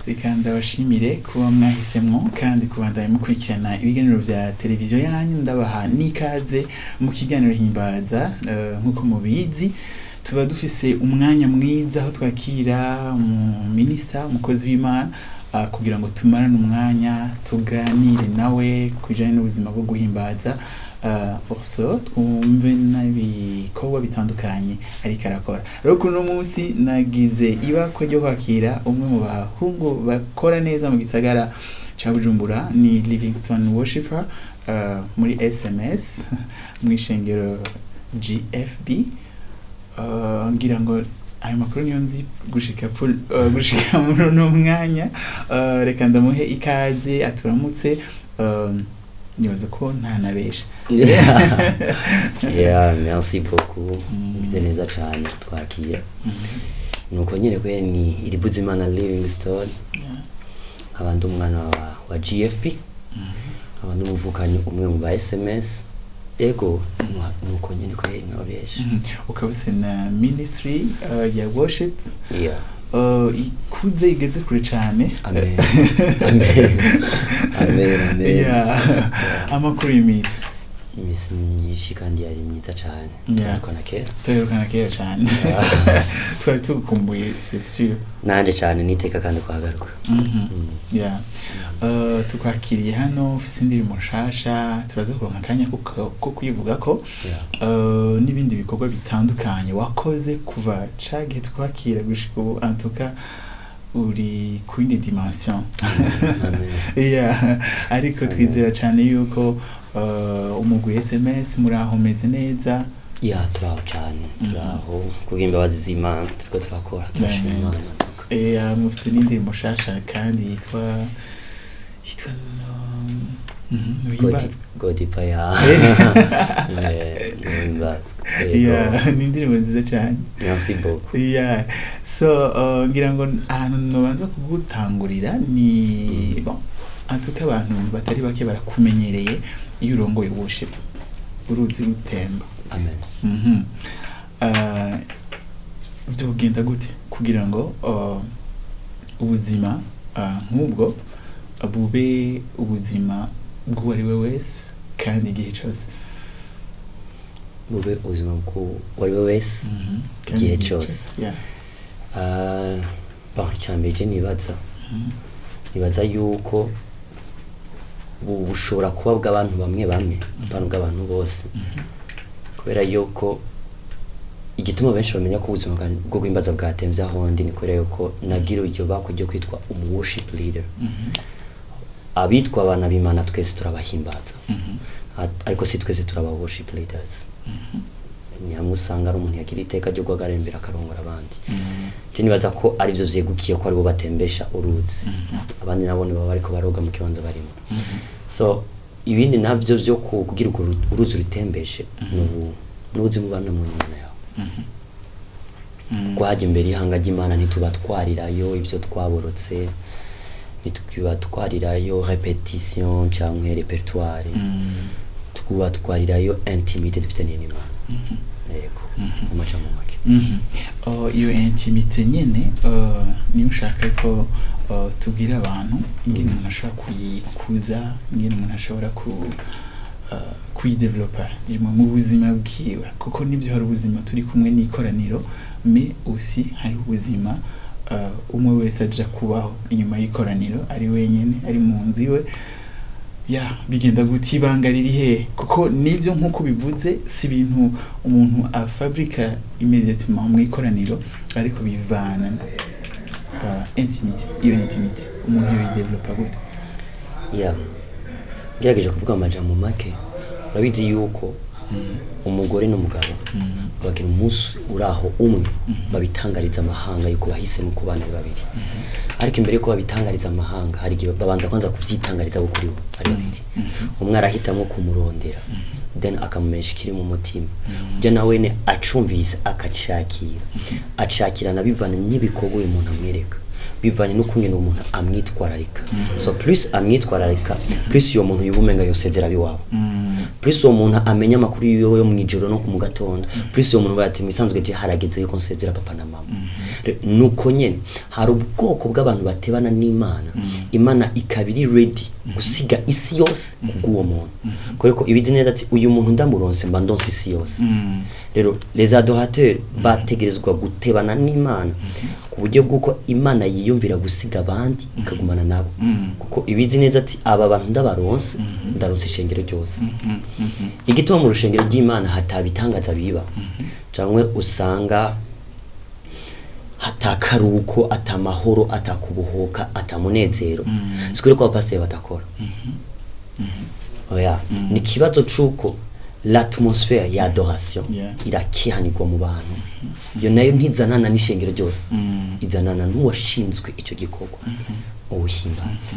reka ndabashimire kuba mwahisemwo kandi kubandanya mukurikirana ibiganiro vya televiziyo yanyu. Ndabaha n'ikaze mu kiganiro Himbaza. Nkuko mubizi tuba dufise umwanya mwiza aho twakira minister umukozi w'Imana kugira ngo tumarane umwanya tuganire nawe kujanye n'ubuzima bwo guhimbaza also twumve n'ibikowa bitandukanye ariko arakora. Rero kuno munsi nagize ibako ryo kwakira umwe mu bahungu bakora neza mu gisagara ca Bujumbura, ni Livingstone worshiper muri SMS mw'ishengero GFB. Ngira ngo ayo makuru niyo nzi gushika muri no mwanya. Reka ndamuhe ikaze aturamutse. Nibaza ko ntanabesha. Yeah, merci beaucoup. Bize neza cyane twakira. Nuko nyine kwe ni iribuze Imana Livingstone. Abandi umwana wa GFP. Abandi umuvukanye umwe mu ba SMS. Ego nuko nyine kwe nabesha. Ukabuse na ministry ya worship. Yeah. Ikuze igeze kure cyane. Amen. Amen. Amen. Amen. Yeah. Amakuru y'imisi. Imisi myinshi kandi yari myiza cyane. Twerukana kera cyane. Twari tukumbuye c'est nanje cyane niteka kandi kwagaruka. Yeah. Tukwakiriye hano ufise indirimbo nshasha, turaza kuronka akanya ko kuyivuga ko n'ibindi bikorwa bitandukanye wakoze kuva cage twakira gushika ubu antuka uri ku indi dimension. Yeah. Ariko twizera cyane yuko umugwi SMS muri aho meze neza. Yeah, turaho cyane. Turaho kubw'imbabazi z'Imana turiko turakora turashima Imana. Mufise n'indirimbo nshasha kandi yitwa Godipa ya. Yeah, ni indirimbo nziza cyane. Merci beaucoup. Yeah. So ngira ngo ahantu nobanza kugutangurira ni bon, antuka abantu batari bake barakumenyereye iyo urongoye worship uruzi rutemba. Amen. Byogenda gute kugira ngo ubuzima nk'ubwo bube ubuzima bw'uwari we wese kandi igihe cyose? Bube ubuzima bw'uwari we wese igihe cyose. Cyambere nibaza yuko bushobora kuba bw'abantu bamwe abantu bw'abantu bose, kubera yuko igituma benshi bamenya ko ubuzima bwo guhimbaza bwatemvye ahondi ni kubera yuko nagira iryo bako ryo kwitwa worship leader. Abitwa abana b'Imana twese turabahimbaza, ariko si twese turaba worship leaders. Nyamusanga ari umuntu yagira iteka ryo guhagarara imbere akarongora abandi. Je nibaza ko ari byo vyegukiye ko ari bo batembesha uruzi, abandi nabone baba ariko baroga mu kibanza barimo. So ibindi navyo vyo kugira uruzi rutembeshe n'ubuzima bana mu Imana yawe. Kuko haje imbere ihanga ry'Imana ntitubatwarirayo ibyo twaborotse, ntitubatwarirayo repetition cyangwa repertoire, tukubatwarirayo intimité dufitanye n'Imana. Yego, umuca mu make. Iyo intimité nyene niyo ushaka ko tubwira abantu ingene umuntu ashobora kuyikuza, ingene umuntu ashobora kuyidevelopa mu buzima bwiwe, kuko nibyo hari ubuzima turi kumwe n'ikoraniro, mais aussi hari ubuzima umwe wese aja kubaho inyuma y'ikoraniro ari wenyene ari mu nzi we. Bigenda gutibanga riri he, kuko nivyo nkuko bivuze si ibintu umuntu afabrika immediatement mu ikoraniro, ariko bivana intimité. Iyo intimité umuntu yidevelopa gute? Ngerageje kuvuga amajambo make, urabizi yuko umugore n'umugabo bagira umunsi uraho umwe babitangariza amahanga yuko bahise mu kubana babiri. Ariko imbere yuko babitangariza amahanga hari igihe babanza kwanza kuvyitangariza kuri bo ari babiri. Umwe arahitamo kumurondera, then akamumesha kiri mu mutima. Byo nawe ne acumvise akacakira. Acakirana bivana n'ibikorwa uyu muntu amwereka. bivanye n'ukungene umuntu amwitwararika so plus amwitwararika plus uyo muntu yubumenga yosezera biwabo plus uwo muntu amenya amakuru yo mu ijoro no ku mugatondo plus uwo muntu bati misanzwe je harageze yuko nsezera papa na mama nuko nyene hari ubwoko bw'abantu batebana n'Imana Imana ikabiri ready gusiga isi yose kubw'uwo muntu ko ibizi neza ati uyu muntu ndamuronse mba ndonse isi yose rero les adorateurs bategerezwa gutebana n'Imana ku buryo bw'uko Imana yiyumvira gusiga abandi ikagumana nabo kuko ibizi neza ati aba bantu ndabaronse ndaronse ishengero ryose igituma mu rushengero ry'Imana hatabitangaza biba cyangwa usanga hatakaruko atamahoro atakubuhoka atamunezero sikuri ko abapasiteri batakora oya ni kibazo cuko l'atmosphère ya adoration irakihanirwa mu bantu yo nayo ntizanana n'ishengero ryose izanana n'uwashinzwe icyo gikorwa ubuhimbaza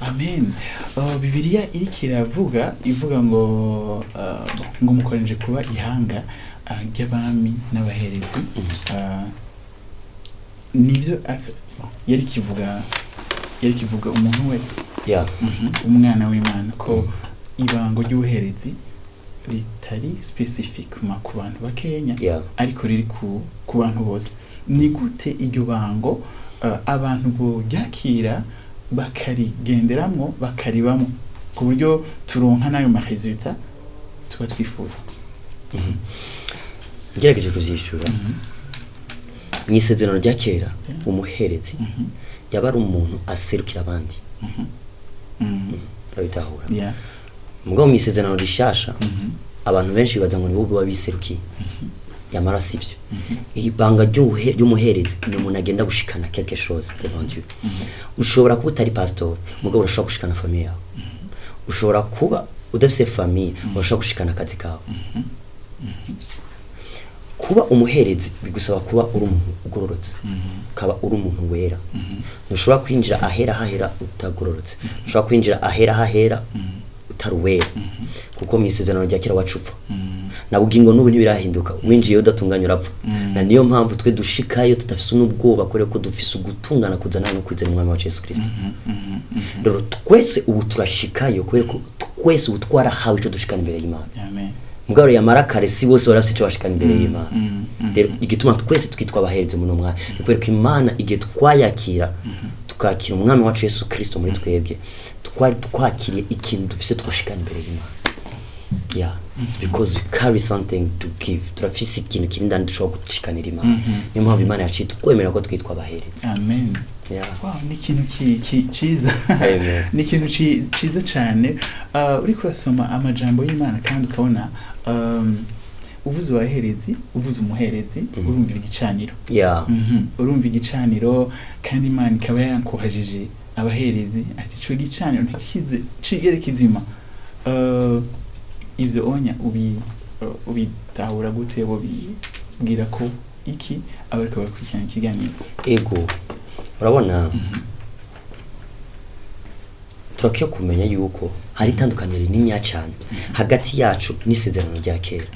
amen Bibiliya irikiravuga ivuga ngo mukoreje kuba ihanga ry'abami n'abaherezi nivyo yari kivuga umuntu wese umwana w'Imana ko ibango ry'ubuherezi ritari specific ku bantu bakenya ariko riri ku bantu bose ni gute iryo bango abantu bo ryakira bakarigenderamo bakaribamo ku buryo turonka nayo ma resultat tuba twifuza ngerageje kuzishura n'isezerano rya kera umuherezi yabari umuntu aserukira abandi rabitahura mugabo mu isezerano rishasha abantu benshi bibaza ngo nibo babiserukiye yamara sivyo ibanga ry'umuherezi ni umuntu agenda gushikana quelque chose devant Dieu ushobora kuba utari pastor mugabo urashobora gushikana famille yawe ushobora kuba udafise famille urashobora gushikana akazi kawe kuba umuherezi bigusaba kuba uri umuntu ugororotse ukaba uri umuntu wera ntushobora kwinjira ahera utagororotse ushobora kwinjira ahera utaruwera kuko mu isezerano rya kera wacupfa na bugingo n'ubu ntibirahinduka winjiye udatunganya urapfa na niyo mpamvu twe dushikayo tutafise n'ubwoba ko dufise ugutungana kuzana no kwizera umwami wa Yesu Kristo rero twese ubu turashikayo ko twese ubutwara hawe ico dushikana imbere y'Imana amen mugabo yamara kare si bose barafite icyo bashikana imbere y'Imana rero igituma twese twitwa abaherezi mu mwanya ni ko Imana igihe twayakira tukakira umwami wa Yesu Kristo muri twebwe twakiriye ikintu dufise twashikana imbere y'Imana it's because we carry something to give turafise ikintu kirindana dushobora gushikanira Imana niyo mpamvu Imana yaciye twemera ko twitwa abaherezi amen wow ni ikintu ciza ni ikintu ciza cyane uri kurasoma amajambo y'Imana kandi ukabona uvuze abaherezi uvuze umuherezi urumva igicaniro urumva igicaniro kandi Imana ikaba yankuhajije abaherezi ati cyo gicaniro ntikize cigere kizima ivyo onya ubitahura gute bo bibwira ko iki abariko bakurikirana ikiganiro ego urabona turakiye kumenya yuko hari itandukaniro rinini cyane hagati yacu n'isezerano rya kera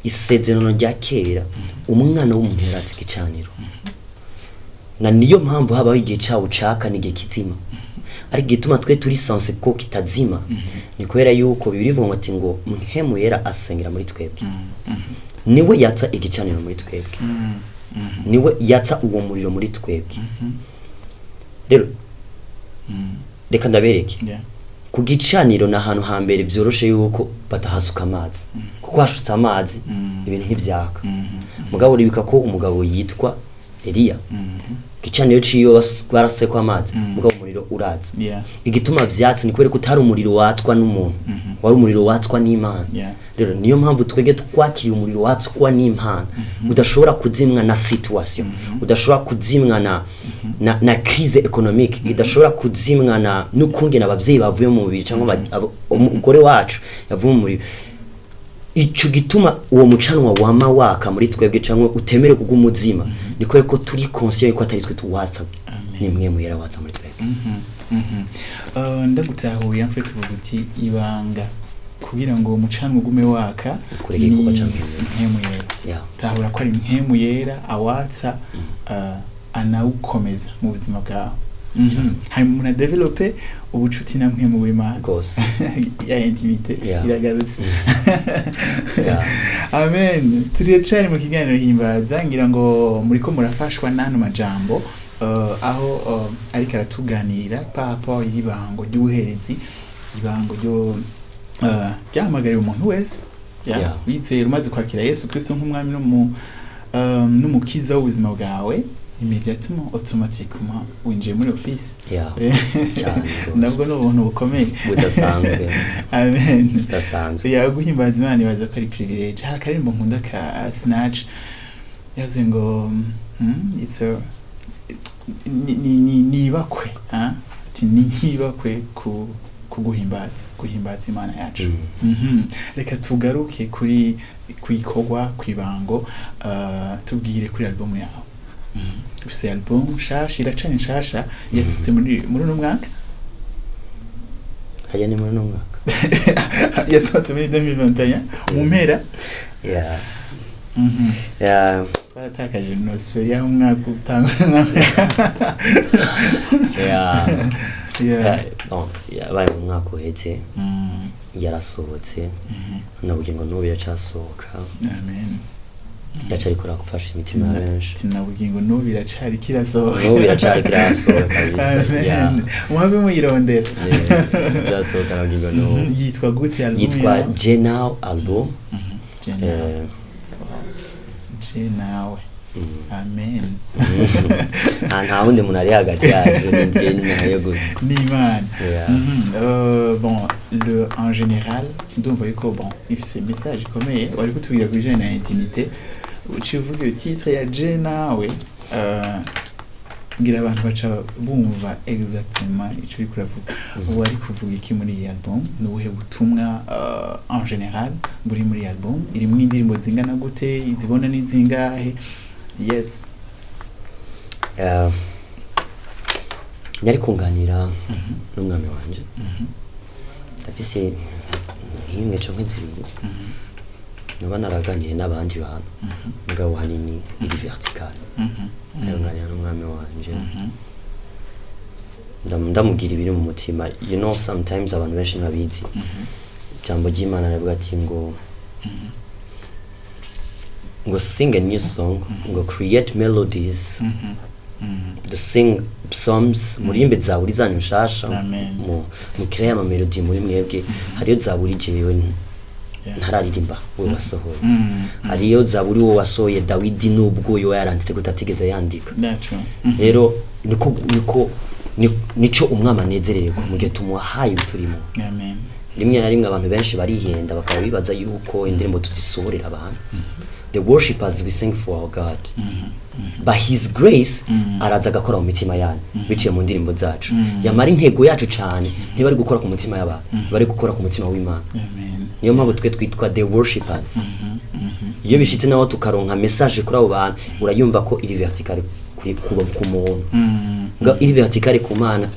isezerano rya kera umwana w'umuntu yaratse igicaniro na niyo mpamvu habaho igihe cyawo caka n'igihe kizima ariko gituma twe turi sanse ko kitazima ni kubera yuko Bibiliya ivuga ati ngo mpemu yera asengera muri twebwe niwe yatsa igicaniro muri twebwe niwe yatsa uwo muriro muri twebwe rero reka ndabereke ku gicaniro na ahantu hambere vyoroshe yuko batahasuka amazi kuko hashutse amazi ibintu ntivyaka mugabo uribika ko umugabo yitwa Eliya gicaniro ciyo barase kwa amazi mugabo umuriro uraza igituma vyatsi ni kubera ko utari umuriro watwa n'umuntu wari umuriro watwa n'Imana rero niyo mpamvu twege twakiriye umuriro watwa n'Imana udashobora kuzimwa na situation udashobora kuzimwa na crise économique idashobora kuzimwa na n'ukunge n'abavyeyi bavuye mu mubiri cyangwa umugore wacu yavuye mu muriro ico gituma uwo mucanwa wama waka muri twebwe cyangwa utemere kugumuzima niko ko turi conscient ko atari twe tuwatsa ni mwe mu yera watsa muri twebwe ndagutahuye mfe tuvuga uti ibanga kugira ngo umucanwa gume waka kureke kuba canwe mpemu yera tahura ko ari mpemu yera awatsa anawukomeza mu buzima bwawe. Hanyuma umuntu adevelope ubucuti namwe mu w'Imana rwose ya intimite iragarutse. Yeah. Amen. Turiyecari mu kiganiro Himbaza, ngira ngo muriko murafashwa n'ano majambo aho ariko aratuganira papa y'ibango ry'ubuherezi, ibango ryo ryahamagarira umuntu wese wizera umaze kwakira Yesu Kristo nk'umwami n'umukiza w'ubuzima bwawe, immédiatement automatiquement winjiye muri office. Nabwo no buntu bukomeye budasanzwe. Amen. Budasanzwe. Guhimbaza Imana ibaza ko ari privilege. Hari akarimbo nkunda ka Snatch yavuze ngo it's a nibakwe ati nibakwe guhimbaza Imana yacu. Reka tugaruke kuri kwikorwa kwibango, tubwire kuri album yawe. Dufise album nshasha, iracana nshasha yasohotse muri uno mwaka. Haya ni muri uno mwaka. Yasohotse muri 2021 mu mpera. Twaratakaje noso ya umwaka utangana. Yabaye mu mwaka uhetse yarasohotse, nabuge ngo n'ubu yacasohoka. Amen. Yacari kora gufasha imitima benshi. Tinabugingo no biracari kirasohoka. No biracari kirasohoka kabisa. Mwabe muyirondera. Kirasohoka bugingo no. Yitwa gute album? Yitwa Now album. Now. Amen. Nta wundi muntu ari hagati yacu nayo gusa. Ni Imana. Bon, en général, ndumva yuko bon, ifise message ikomeye wari kutubwira kujanye na intimité. Ucivuga iyo titre ya Je nawe, ngira abantu baca bumva exactement ico uri kuravuga. Wari kuvuga iki muri iyi album? Nubuhe butumwa en général buri muri album? Iri mu indirimbo zingana gute? Izibona n'izingahe? Yes. Nari kunganira n'umwami wanje. Ndafise nk'imwe canke zibiri. Naba naraganiye n'abandi bantu. Mugabo hanini iri vertical. Naraganira n'umwami wanje. Ndamubwira ibiri mu mutima. You know, sometimes abantu benshi nkabizi. Jambo ry'Imana ravuga ati ngo sing a new song, go create melodies, to sing psalms, murimbe zaburi zanyu nshasha, mu create ama melody muri mwebwe. Hariyo zaburi jewe ntararirimba we wasohoye. Hariyo zaburi wo wasohoye Dawidi nubwo yo yaranditse gutatigeze yandika. Rero nico umwama nezerere ko mugihe tumuhaye biturimo. Amen. Rimwe na rimwe abantu benshi barihenda bakaba bibaza yuko indirimbo tuzisohorera abantu. The worshipers we sing for our God. By his grace araza gakora mu mitima yanyu biciye mu ndirimbo zacu. Yamara intego yacu cyane ntibari gukora ku mutima y'abantu, bari gukora ku mutima w'Imana. Amen. Niyo mpamvu twe twitwa the worshipers. Iyo bishitse nawo tukaronka message kuri abo bantu, urayumva ko iri vertical kuba ku muntu. Nga iri vertical ku Mana,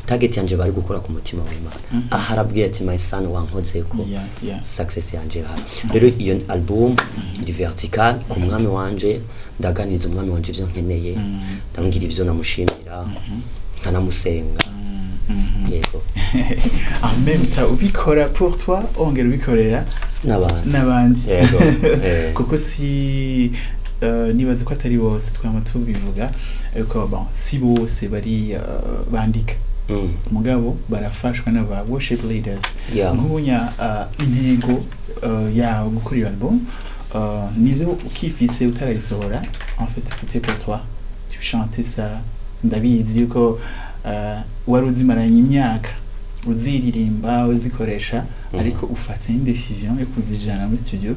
target yanje bari gukora ku mutima w'Imana. Aharabwiye ati my son wankoze ko success yanje ha. Rero iyo album iri vertical ku mwami wanje, ndaganiza umwami wanje ivyo nkeneye, ndambwira ivyo namushimira, nkanamusenga. Yego. En même temps ubikora pour toi, ongera ubikorera n'abandi. Yego. Kuko si nibaze ko atari bose twama tubivuga, ariko bon si bose bari bandika. Mugabo barafashwa n'aba worship leaders. Nk'ubunya intego yawe gukora iyo album, nivyo ukifise utarayisohora, en fait c'était pour toi. Tu chantais ça, ndabizi yuko wari uzimaranye imyaka uziririmba uzikoresha, ariko ufata une décision yo kuzijana muri studio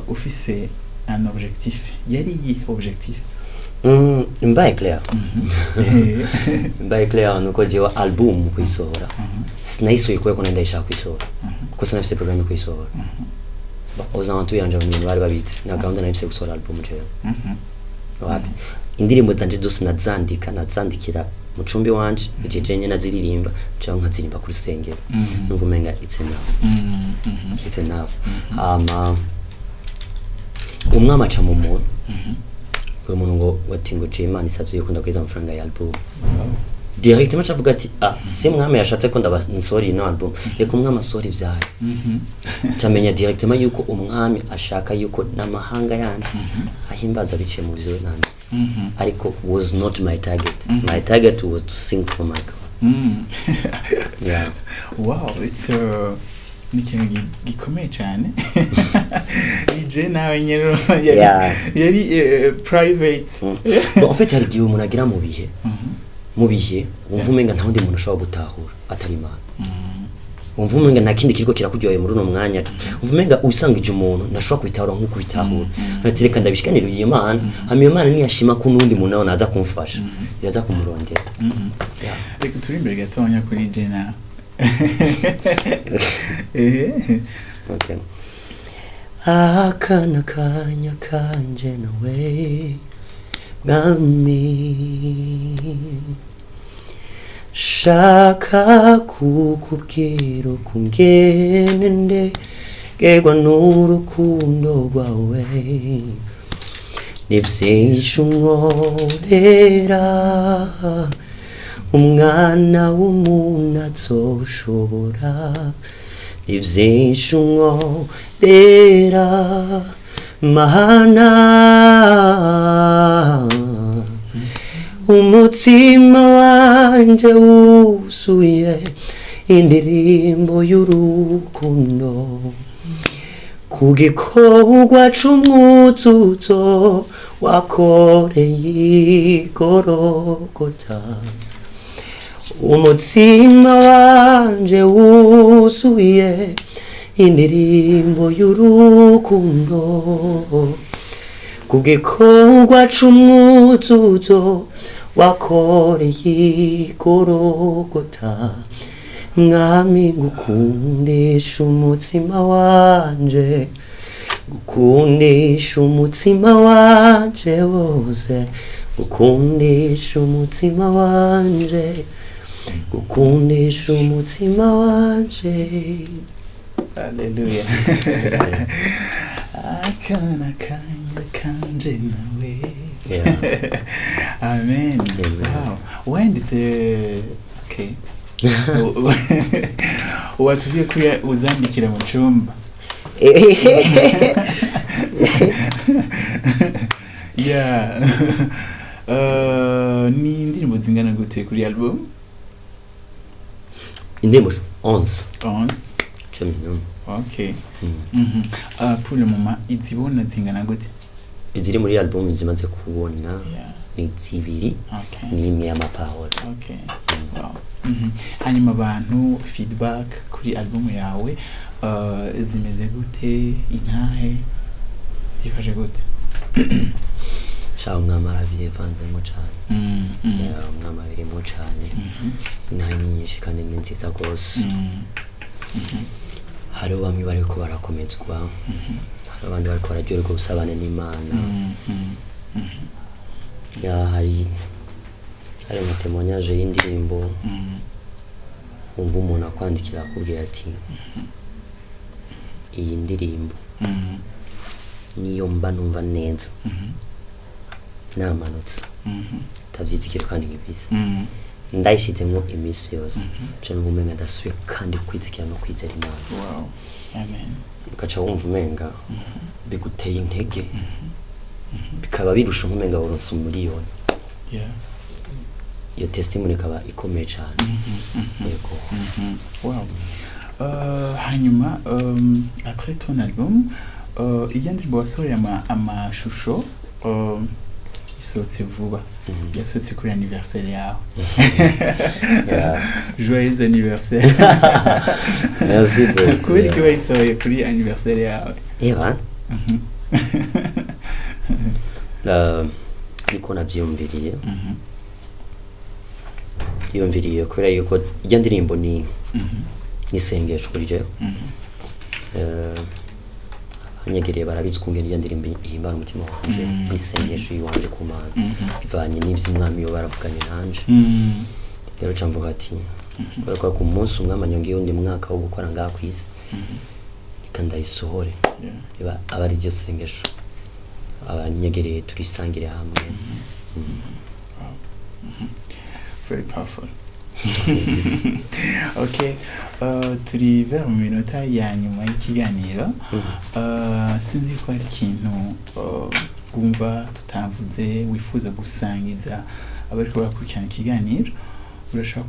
ufise un objectif. Yari objectif mbaye clair. Mbaye clair nuko jewe album kuisohora sinayisoye ko ndayishaka kuisohora kuko sinafise programme kuisohora. Ozantu yanje abantu bari babitse na gahunda nafise gusohora album jewe. Wapi indirimbo zanje zose nazandikira mu cumbi wanje ijeje nyene naziririmba cyangwa nkazirimba ku rusengero. Numva umenga it's enough. Umwama aca mu muntu uwo muntu ngo wati ngo je Imana isavye yuko ndakwiza amafaranga ya album directement chavuga ati si mwami yashatse ko ndabasori ino album yeko mwami sori vyaye camenya directement yuko umwami ashaka yuko namahanga yandi ahimbaza biciye mu byo nanditse ariko was not my target. My target was to sing for my God. Yeah. Wow, it's ni kintu gikomeye cyane. Ije nawe nyero yari private. En fait hari gihe umuntu agira mu bihe wumva umenga nta wundi muntu ashobora gutahura atari Imana. Wumva umenga nta kindi kiriko kirakujyoye muri uno mwanya. Wumva umenga usangije umuntu ntashobora kubitahura nkuko bitahura. Natereka ndabishikanira Imana, hama Imana niyashima ko nundi muntu nawe naza kumfasha. Iraza kumurondera. Reka turi imbere gatonya kuri Jena. Okay. Akana kanya kanje nawe Gami shaka kukubwira ukungene gegwa n'urukundo rwawe nivyinshi umworera umwana w'umuntu azoshobora nivyinshi umworera Mana umutima wanje wuzuye indirimbo y'urukundo kugikorwa c'umwuzuzo wakoreye Golgotha umutima wanje wuzuye indirimbo y'urukundo kugikorwa c'umwuzuzo wakoreye Golgotha mwami gukundisha umutima wanje gukundisha umutima wanje wose gukundisha umutima wanje gukundisha umutima wanje. Hallelujah. Akana kanya kanje nawe. Amen. Wow. Wanditse okay. Watubwiye ko uzandikira mu cyumba. Yeah. Ni indirimbo zingana gute kuri album? Indirimbo 11. Okay. Pour le moment izibona zingana gute? Iziri muri album zimaze kubona ni zibiri ni imwe y'amaparole. Okay. Wow. Hanyuma abantu feedback kuri album yawe zimeze gute, intahe tifashe gute? Shaho mwamara bivanzemo cyane. Mwamara birimo cyane. Intahe nyinshi kandi ni nziza gose. Hari bamwe bari ko barakomezwa. Hari abandi bari ko bararyoherwa gusabana n'Imana. Ya hari mu témoignage y'indirimbo umva umuntu akwandikira akubwira ati iyi ndirimbo niyo mba numva neza namanutse tabyizikira kandi nk'ibisi ndayishizemo imisi yose cyane umenga ndasuye kandi kwizikira no kwizera Imana. Wow. Amen. Ukaca wumva umenga biguteye intege bikaba birusha umenga woronse umuliyoni. Yeah. Iyo testimony kaba ikomeye cyane. Yego. Wow. Hanyuma après ton album iyandirimbo wasohoye amashusho isohotse vuba yasohotse kuri anniversaire yawe. Joyeux anniversaire. Merci beaucoup. Kubera ko wayisohoye kuri anniversaire yawe. Evan. Niko navyumviriye. Yumviriye kubera yuko ijya ndirimbo ni nisengesho kuri jewe. Abanyegereye barabizi kungena ijya ndirimbo ihimbara umutima wanje nisengesho yiwanje ku Mana bivanye n'ivy'umwami yo baravuganye nanje. Rero camvuga ati kubera ko ku munsi umwami anyongeye undi mwaka wo gukora ngaha kwisi kandi ndayisohore. Aba ari ryo sengesho abanyegereye turisangire hamwe. Very powerful. Okay, turi vera mu minota ya nyuma y'ikiganiro. Sinzi ko hari ikintu wumva tutavuze wifuza gusangiza abariko bakurikirana ikiganiro, urashaka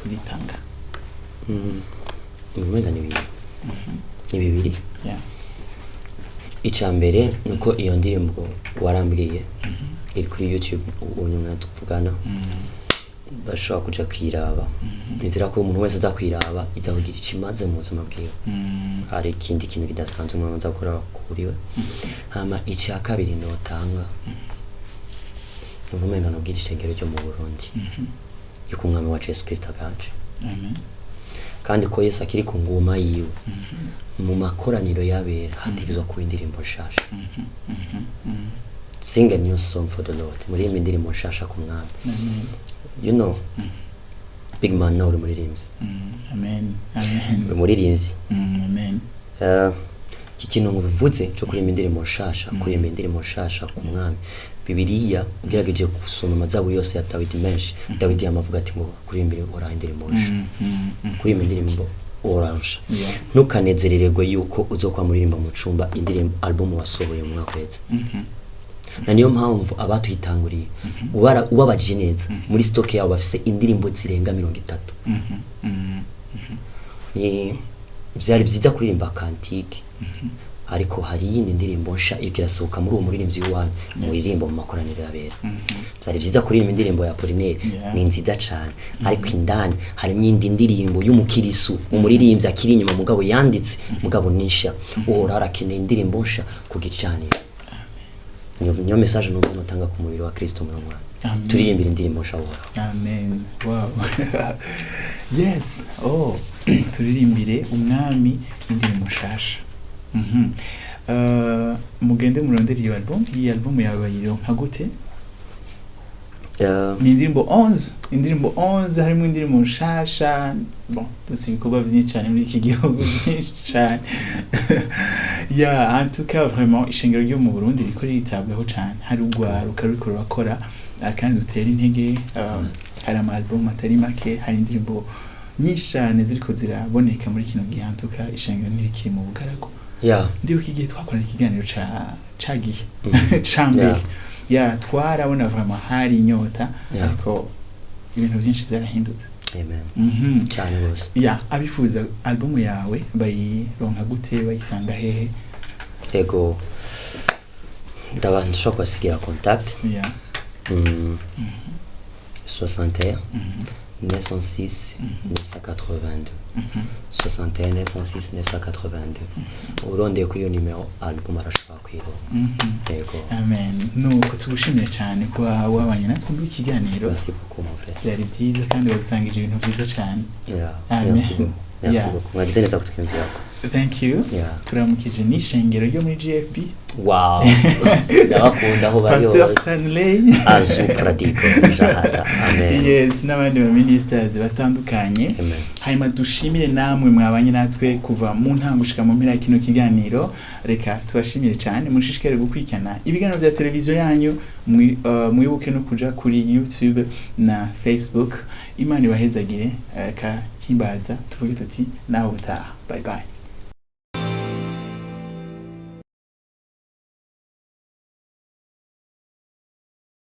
kugitanga? Umenga ni bibiri. Icya mbere nuko iyo ndirimbo warambwiye iri kuri YouTube unyuma tuvugana, bashobora kuja kwiraba. Nizera ko umuntu wese azakwiraba izavugira ikimaze mu buzima bwiwe. Hari ikindi kintu kidasanzwe umuntu azakora kuriwe. Hama icya kabiri notanga uvumenga nabwira ishengero ryo mu Burundi yuko umwami wa Yesu Kristo agaje. Amen. Kandi ko Yesu akiri ku ngoma yiwe mu makoraniro yabera hategezwa ku indirimbo nshasha. Sing a new song for the Lord. Muri indirimbo nshasha ku mwami. You know, big man now umuririmbyi. Amen. Amen. Umuririmbyi. Amen. Ikintu nguvuze cyo kuri indirimbo nshasha, kuri indirimbo nshasha ku mwami. Bibiliya ugerageje gusoma amazabu yose ya Dawidi menshi, Dawidi yamavuga ati ngo kuri imbere ora indirimbo nshasha. Kuri indirimbo oranje. Ntukanezerererwe yuko uzokwa muririmba mu cumba indirimbo album wasohoye mu mwaka wese. Na niyo mpamvu abatwitanguriye ubabajije neza muri stock yabo bafise indirimbo zirenga 30. Ni vyari vyiza kuririmba kantike, ariko hari yindi ndirimbo nsha ikirasohoka muri uwo muririmbyi w'wanyu muririmbo mu makoraniro yabera. Vyari vyiza kuririmba indirimbo ya Polinere, ni nziza cyane, ariko indani harimo indi ndirimbo y'umukirisu umuririmbyi akiri inyuma mugabo yanditse mugabo nisha uhora arakeneye indirimbo nsha ku gicaniro. Niyo message numva notanga ku mubiri wa Kristo mu Rwanda. Turirimbira indirimbo nsha uhora. Amen. Wow. Yes. Oh, turirimbire umwami indirimbo nshasha. Mugende murondera iyo album. Iyi album yawe yironka gute? Ni indirimbo 11 harimo indirimbo nshasha. Bon, tuzi ibikorwa byinshi cyane muri iki gihugu byinshi cyane. En tout cas vraiment ishengero ryo mu Burundi riko ritabwaho cyane. Hari ugwaruka ruriko rurakora kandi utera intege. Hari ama album atari make, hari indirimbo nyinshi cyane ziriko ziraboneka muri kino gihe. En tout cas ishengero ntirikiri mu bugaragu. Ndibuka igihe twakora ikiganiro cagiye cambere. Twarabona vraiment hari inyota, ariko ibintu byinshi byarahindutse. Amen. Cyane rwose. Abifuza album yawe bayironka gute, bayisanga hehe? Ego ndabandusha kwasigira contact. 61 906 982 61 906 982. Urondeye kuri iyo nimero album arashobora kwironka. Yego. Amen. Nuko tugushimire cyane kwa wabanye natwe muri ikiganiro. Merci beaucoup mon frère. Byari byiza kandi wazisangije ibintu byiza cyane. Amen. Merci beaucoup. Mwagize neza kutwumvira. Thank you. Turamukije n'ishengero ryo muri GFB. Wow. Ndabakunda aho bari Pastor Stanley Azupradiko Jahata. Amen. Yes, n'abandi ba ministers batandukanye. Hanyuma dushimire namwe mwabanye natwe kuva mu ntango gushika mu mpera kino kiganiro. Reka tubashimire cyane mushishikare gukurikirana ibiganiro bya televiziyo yanyu. Mwibuke no kuja kuri YouTube na Facebook. Imana ibahezagire ka Himbaza tuvuge tuti nawe utaha. Bye bye.